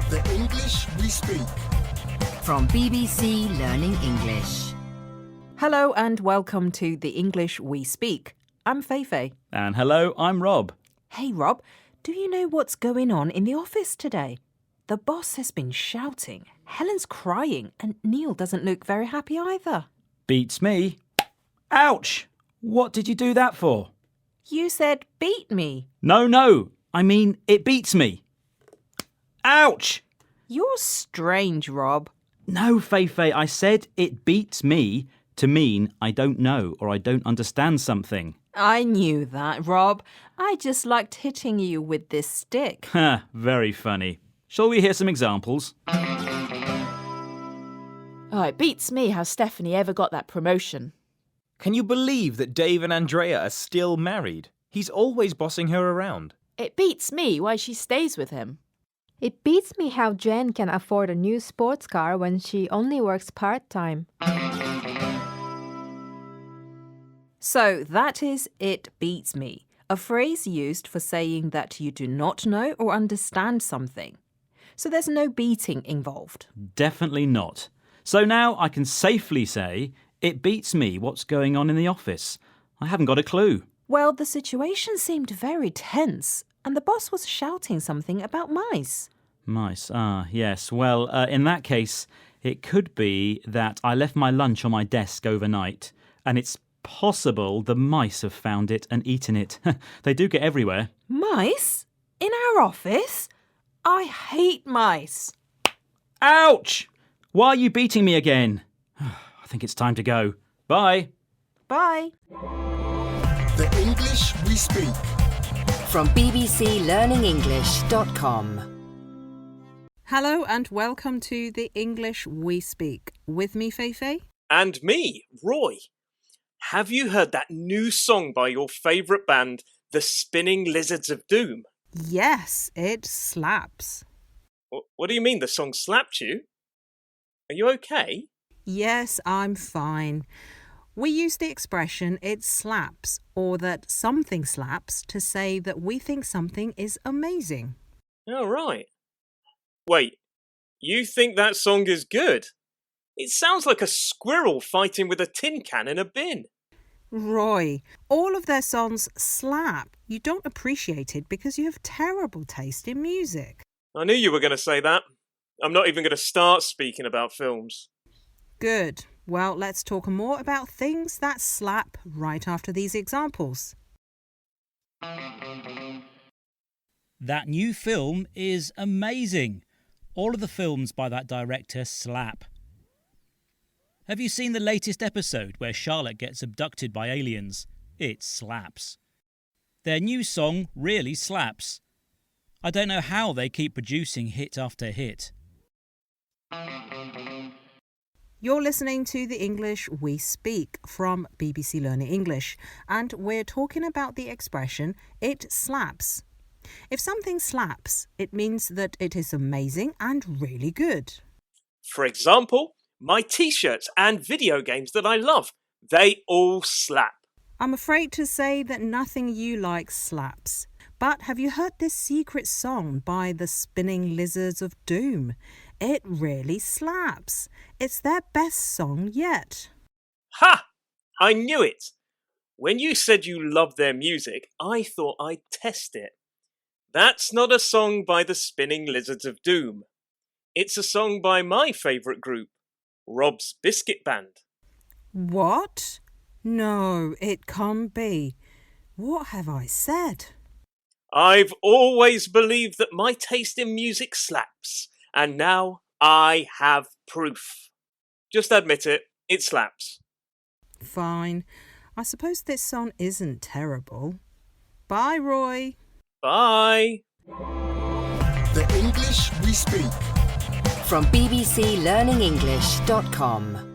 The English we speak. From BBC Learning English. Hello and welcome to The English We Speak. I'm Feifei. And hello, I'm Rob. Hey Rob, do you know what's going on in the office today? The boss has been shouting, Helen's crying, and Neil doesn't look very happy either. Beats me. Ouch! What did you do that for? You said beat me. No, I mean it beats me. Ouch! You're strange, Rob. No, Feifei, I said it beats me to mean I don't know or I don't understand something. I knew that, Rob. I just liked hitting you with this stick. Ha, very funny. Shall we hear some examples? Oh, it beats me how Stephanie ever got that promotion. Can you believe that Dave and Andrea are still married? He's always bossing her around. It beats me why she stays with him. It beats me how Jen can afford a new sports car when she only works part-time. So that is it beats me, a phrase used for saying that you do not know or understand something. So there's no beating involved. Definitely not. So now I can safely say it beats me what's going on in the office. I haven't got a clue. Well, the situation seemed very tense, and the boss was shouting something about mice. Mice, yes. Well, in that case, it could be that I left my lunch on my desk overnight, and it's possible the mice have found it and eaten it. They do get everywhere. Mice? In our office? I hate mice. Ouch! Why are you beating me again? I think it's time to go. Bye. Bye. The English we speak. From bbclearningenglish.com. Hello and welcome to The English We Speak. With me, Feifei. And me, Roy. Have you heard that new song by your favourite band, The Spinning Lizards of Doom? Yes, it slaps. What do you mean the song slapped you? Are you okay? Yes, I'm fine. We use the expression it slaps or that something slaps to say that we think something is amazing. Oh, right. Wait, you think that song is good? It sounds like a squirrel fighting with a tin can in a bin. Roy, all of their songs slap. You don't appreciate it because you have terrible taste in music. I knew you were going to say that. I'm not even going to start speaking about films. Good. Well, let's talk more about things that slap right after these examples. That new film is amazing. All of the films by that director slap. Have you seen the latest episode where Charlotte gets abducted by aliens? It slaps. Their new song really slaps. I don't know how they keep producing hit after hit. You're listening to The English We Speak from BBC Learning English, and we're talking about the expression, it slaps. If something slaps, it means that it is amazing and really good. For example, my t-shirts and video games that I love, they all slap. I'm afraid to say that nothing you like slaps. But have you heard this secret song by the Spinning Lizards of Doom? It really slaps. It's their best song yet. Ha! I knew it! When you said you loved their music, I thought I'd test it. That's not a song by the Spinning Lizards of Doom. It's a song by my favourite group, Rob's Biscuit Band. What? No, it can't be. What have I said? I've always believed that my taste in music slaps, and now I have proof. Just admit it, it slaps. Fine. I suppose this song isn't terrible. Bye, Roy. Bye. The English we speak. From bbclearningenglish.com.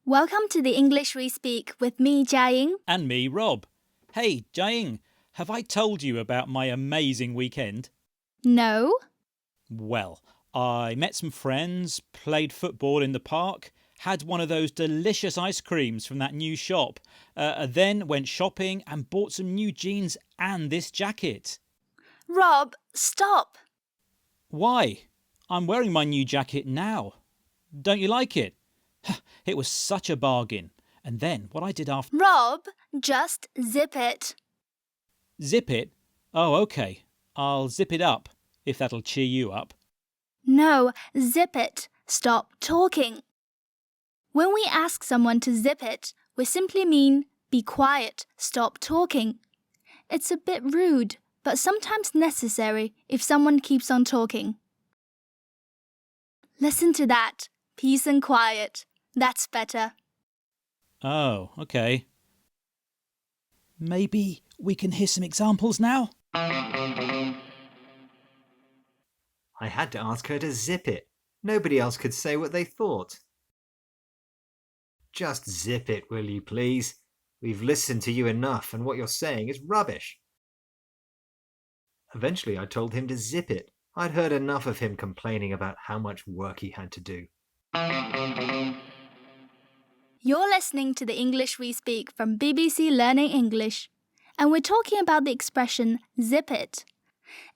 Welcome to the English We Speak with me, Jiaying. And me, Rob. Hey, Jiaying, have I told you about my amazing weekend? No? Well, I met some friends, played football in the park, had one of those delicious ice creams from that new shop, then went shopping and bought some new jeans and this jacket. Rob, stop. Why? I'm wearing my new jacket now. Don't you like it? It was such a bargain. And then what I did after... Rob, just zip it. Zip it? Oh, OK. I'll zip it up, if that'll cheer you up. No, zip it. Stop talking. When we ask someone to zip it, we simply mean be quiet, stop talking. It's a bit rude, but sometimes necessary if someone keeps on talking. Listen to that. Peace and quiet. That's better. Oh, OK. Maybe we can hear some examples now? I had to ask her to zip it. Nobody else could say what they thought. Just zip it, will you please? We've listened to you enough, and what you're saying is rubbish. Eventually I told him to zip it. I'd heard enough of him complaining about how much work he had to do. You're listening to the English We Speak from BBC Learning English, and we're talking about the expression zip it.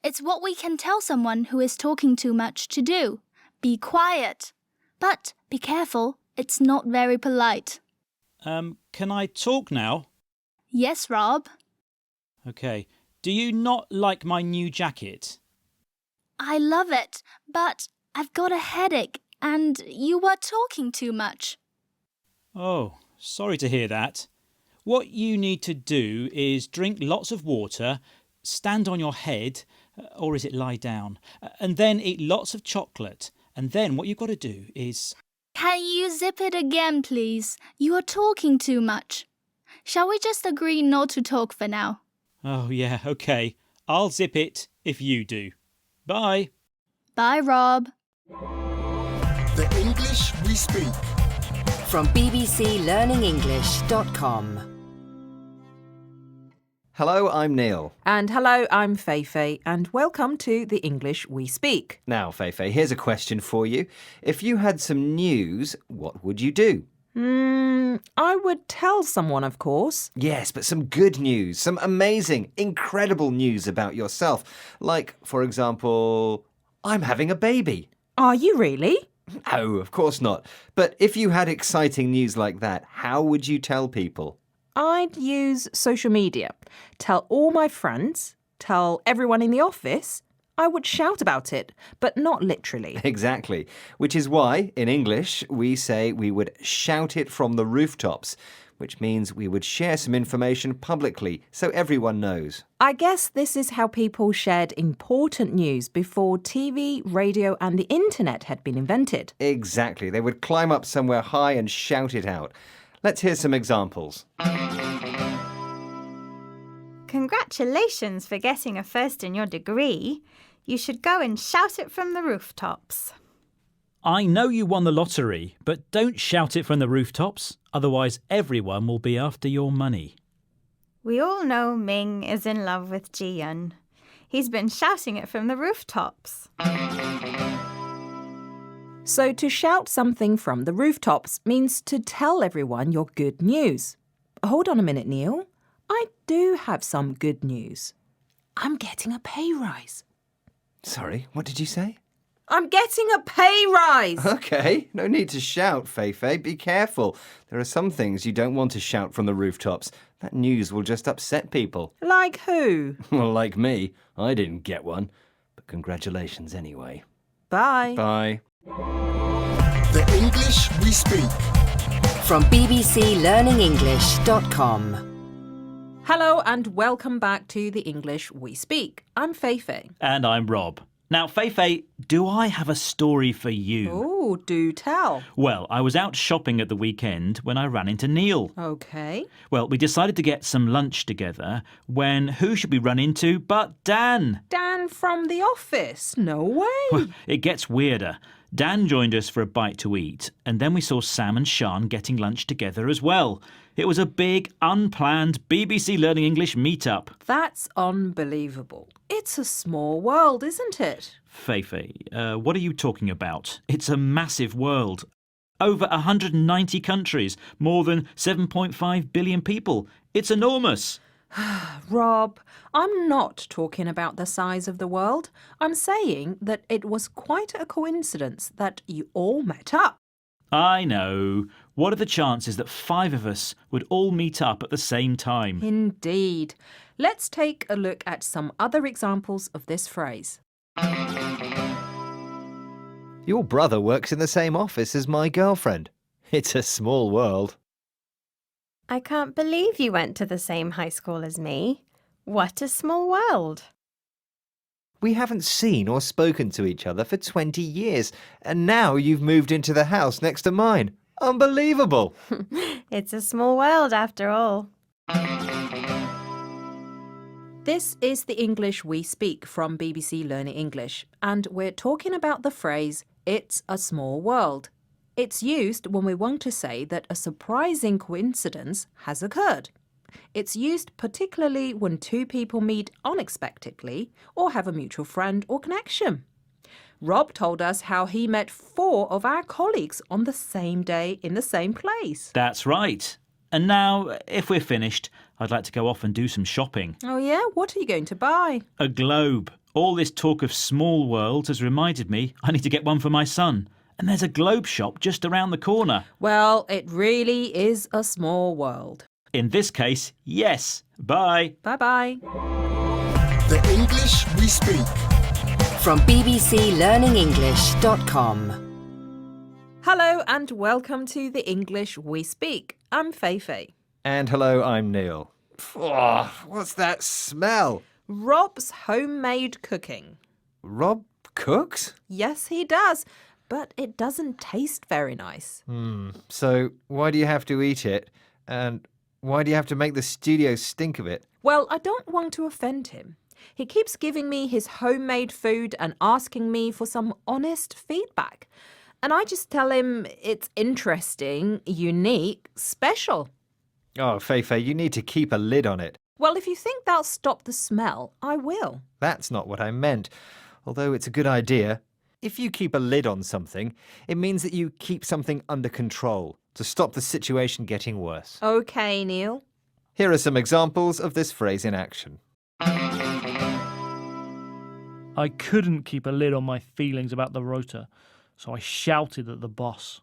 It's what we can tell someone who is talking too much to do. Be quiet. But be careful, it's not very polite. Can I talk now? Yes, Rob. OK. Do you not like my new jacket? I love it, but I've got a headache and you were talking too much. Oh, sorry to hear that. What you need to do is drink lots of water, stand on your head, or is it lie down, and then eat lots of chocolate. And then what you've got to do is... Can you zip it again, please? You are talking too much. Shall we just agree not to talk for now? Oh, yeah, OK. I'll zip it if you do. Bye. Bye, Rob. The English we speak. From bbclearningenglish.com. Hello, I'm Neil. And hello, I'm Feifei, and welcome to the English We Speak. Now, Feifei, here's a question for you. If you had some news, what would you do? I would tell someone, of course. Yes, but some good news, some amazing, incredible news about yourself. Like, for example, I'm having a baby. Are you really? No, of course not. But if you had exciting news like that, how would you tell people? I'd use social media. Tell all my friends, tell everyone in the office. I would shout about it, but not literally. Exactly. Which is why, in English, we say we would shout it from the rooftops, which means we would share some information publicly so everyone knows. I guess this is how people shared important news before TV, radio and the internet had been invented. Exactly. They would climb up somewhere high and shout it out. Let's hear some examples. Congratulations for getting a first in your degree. You should go and shout it from the rooftops. I know you won the lottery, but don't shout it from the rooftops, otherwise everyone will be after your money. We all know Ming is in love with Ji-Yun. He's been shouting it from the rooftops. So to shout something from the rooftops means to tell everyone your good news. Hold on a minute, Neil. I do have some good news. I'm getting a pay rise. Sorry, what did you say? I'm getting a pay rise! OK, no need to shout, Feifei. Be careful. There are some things you don't want to shout from the rooftops. That news will just upset people. Like who? Well, like me. I didn't get one. But congratulations anyway. Bye. Bye. The English we speak. From bbclearningenglish.com. Hello and welcome back to the English We Speak. I'm Feifei. And I'm Rob. Now, Feifei, do I have a story for you? Oh, do tell. Well, I was out shopping at the weekend when I ran into Neil. OK. Well, we decided to get some lunch together when who should we run into but Dan? Dan from the office? No way. Well, it gets weirder. Dan joined us for a bite to eat, and then we saw Sam and Sian getting lunch together as well. It was a big, unplanned BBC Learning English meetup. That's unbelievable. It's a small world, isn't it? Feifei, what are you talking about? It's a massive world. Over 190 countries, more than 7.5 billion people. It's enormous. Rob, I'm not talking about the size of the world. I'm saying that it was quite a coincidence that you all met up. I know. What are the chances that 5 of us would all meet up at the same time? Indeed. Let's take a look at some other examples of this phrase. Your brother works in the same office as my girlfriend. It's a small world. I can't believe you went to the same high school as me. What a small world. We haven't seen or spoken to each other for 20 years, and now you've moved into the house next to mine. Unbelievable! It's a small world after all. This is the English we speak from BBC Learning English, and we're talking about the phrase, it's a small world. It's used when we want to say that a surprising coincidence has occurred. It's used particularly when 2 people meet unexpectedly or have a mutual friend or connection. Rob told us how he met 4 of our colleagues on the same day in the same place. That's right. And now, if we're finished, I'd like to go off and do some shopping. Oh yeah? What are you going to buy? A globe. All this talk of small worlds has reminded me I need to get one for my son. And there's a globe shop just around the corner. Well, it really is a small world. In this case, yes. Bye. Bye-bye. The English we speak. From bbclearningenglish.com. Hello and welcome to the English we speak. I'm Feifei. And hello, I'm Neil. Oh, what's that smell? Rob's homemade cooking. Rob cooks? Yes, he does. But it doesn't taste very nice. So why do you have to eat it? And why do you have to make the studio stink of it? Well, I don't want to offend him. He keeps giving me his homemade food and asking me for some honest feedback. And I just tell him it's interesting, unique, special. Oh, Feifei, you need to keep a lid on it. Well, if you think that'll stop the smell, I will. That's not what I meant. Although it's a good idea. If you keep a lid on something, it means that you keep something under control to stop the situation getting worse. OK, Neil. Here are some examples of this phrase in action. I couldn't keep a lid on my feelings about the rota, so I shouted at the boss.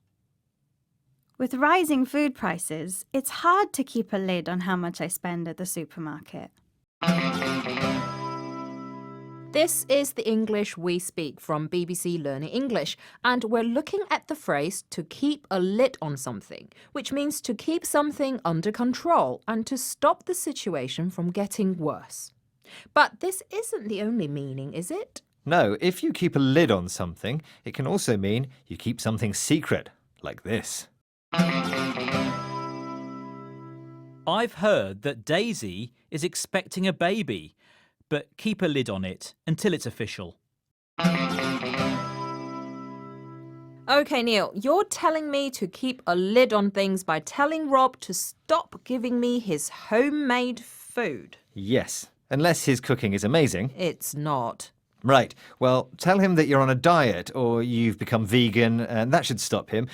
With rising food prices, it's hard to keep a lid on how much I spend at the supermarket. This is the English we speak from BBC Learning English, and we're looking at the phrase to keep a lid on something, which means to keep something under control and to stop the situation from getting worse. But this isn't the only meaning, is it? No, if you keep a lid on something, it can also mean you keep something secret, like this. I've heard that Daisy is expecting a baby, but keep a lid on it until it's official. OK, Neil, you're telling me to keep a lid on things by telling Rob to stop giving me his homemade food. Yes, unless his cooking is amazing. It's not. Right, well, tell him that you're on a diet or you've become vegan, and that should stop him.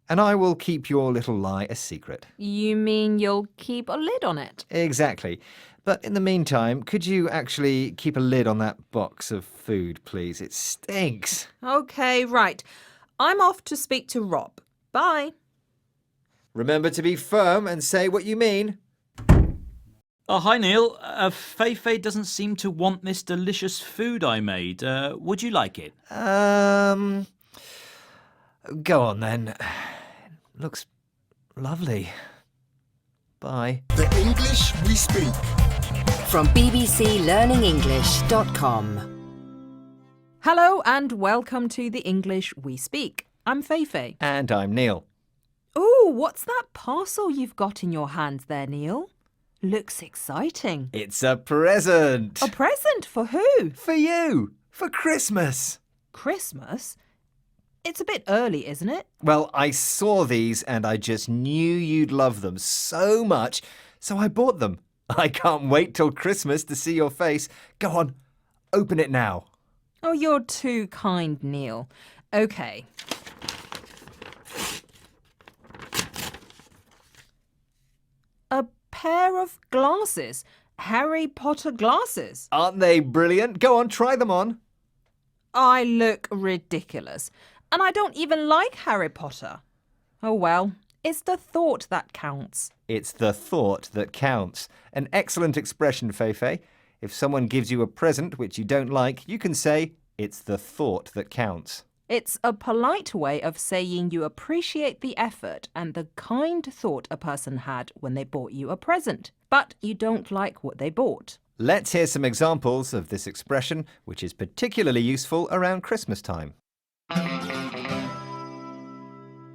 And I will keep your little lie a secret. You mean you'll keep a lid on it? Exactly. But in the meantime, could you actually keep a lid on that box of food, please? It stinks. OK, right. I'm off to speak to Rob. Bye. Remember to be firm and say what you mean. Oh, hi, Neil. Feifei doesn't seem to want this delicious food I made. Would you like it? Go on then. Looks lovely. Bye. The English we speak. From bbclearningenglish.com. Hello and welcome to the English we speak. I'm Feifei. And I'm Neil. Ooh, what's that parcel you've got in your hands there, Neil? Looks exciting. It's a present. A present for who? For you. For Christmas. Christmas? It's a bit early, isn't it? Well, I saw these and I just knew you'd love them so much, so I bought them. I can't wait till Christmas to see your face. Go on, open it now. Oh, you're too kind, Neil. OK. A pair of glasses. Harry Potter glasses. Aren't they brilliant? Go on, try them on. I look ridiculous. And I don't even like Harry Potter. Oh well, it's the thought that counts. It's the thought that counts. An excellent expression, Feifei. If someone gives you a present which you don't like, you can say, it's the thought that counts. It's a polite way of saying you appreciate the effort and the kind thought a person had when they bought you a present, but you don't like what they bought. Let's hear some examples of this expression, which is particularly useful around Christmas time.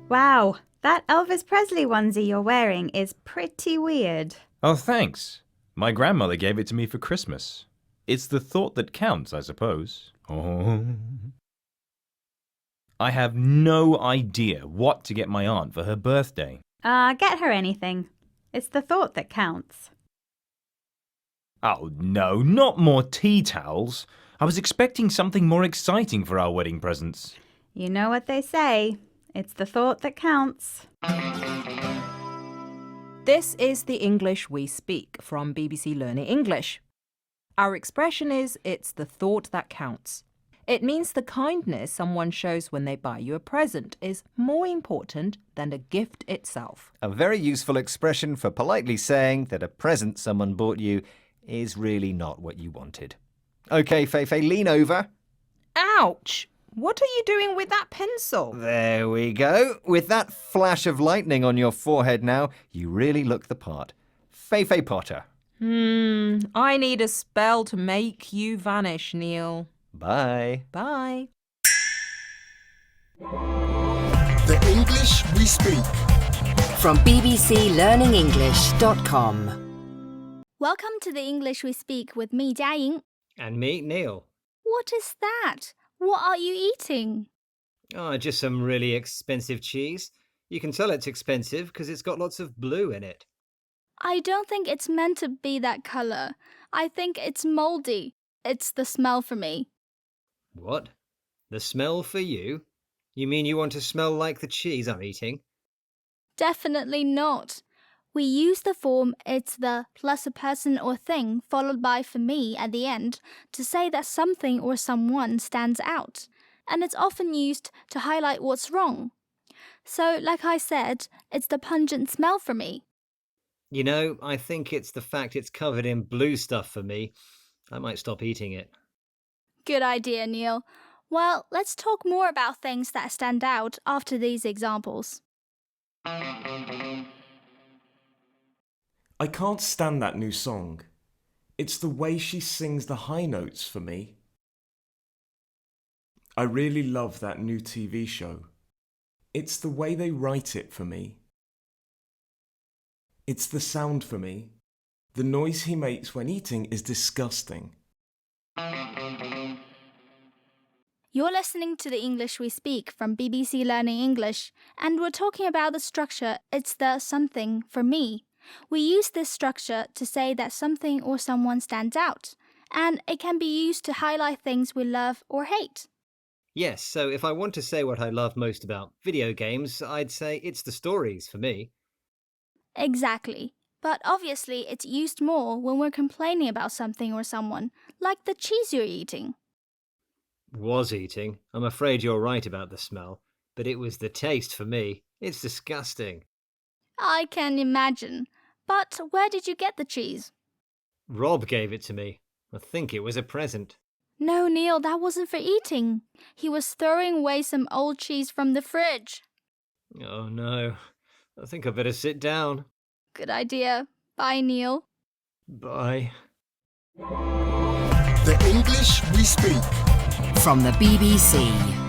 Wow, that Elvis Presley onesie you're wearing is pretty weird. Oh, thanks. My grandmother gave it to me for Christmas. It's the thought that counts, I suppose. Oh. I have no idea what to get my aunt for her birthday. Get her anything. It's the thought that counts. Oh, no, not more tea towels. I was expecting something more exciting for our wedding presents. You know what they say. It's the thought that counts. This is the English we speak from BBC Learning English. Our expression is, it's the thought that counts. It means the kindness someone shows when they buy you a present is more important than the gift itself. A very useful expression for politely saying that a present someone bought you is really not what you wanted. OK, Feifei, lean over. Ouch! What are you doing with that pencil? There we go. With that flash of lightning on your forehead now, you really look the part. Feifei Potter. I need a spell to make you vanish, Neil. Bye. Bye. The English we speak. From bbclearningenglish.com. Welcome to the English we speak with me, Jiaying. And me, Neil. What is that? What are you eating? Oh, just some really expensive cheese. You can tell it's expensive because it's got lots of blue in it. I don't think it's meant to be that colour. I think it's mouldy. It's the smell for me. What? The smell for you? You mean you want to smell like the cheese I'm eating? Definitely not. We use the form it's the plus a person or thing followed by for me at the end to say that something or someone stands out, and it's often used to highlight what's wrong. So, like I said, it's the pungent smell for me. You know, I think it's the fact it's covered in blue stuff for me. I might stop eating it. Good idea, Neil. Well, let's talk more about things that stand out after these examples. I can't stand that new song. It's the way she sings the high notes for me. I really love that new TV show. It's the way they write it for me. It's the sound for me. The noise he makes when eating is disgusting. You're listening to the English we speak from BBC Learning English, and we're talking about the structure it's the something for me. We use this structure to say that something or someone stands out, and it can be used to highlight things we love or hate. Yes, so if I want to say what I love most about video games, I'd say it's the stories for me. Exactly. But obviously it's used more when we're complaining about something or someone, like the cheese you're eating. Was eating. I'm afraid you're right about the smell, but it was the taste for me. It's disgusting. I can imagine. But where did you get the cheese? Rob gave it to me. I think it was a present. No, Neil, that wasn't for eating. He was throwing away some old cheese from the fridge. Oh no. I think I better sit down. Good idea. Bye, Neil. Bye. The English we speak. From the BBC.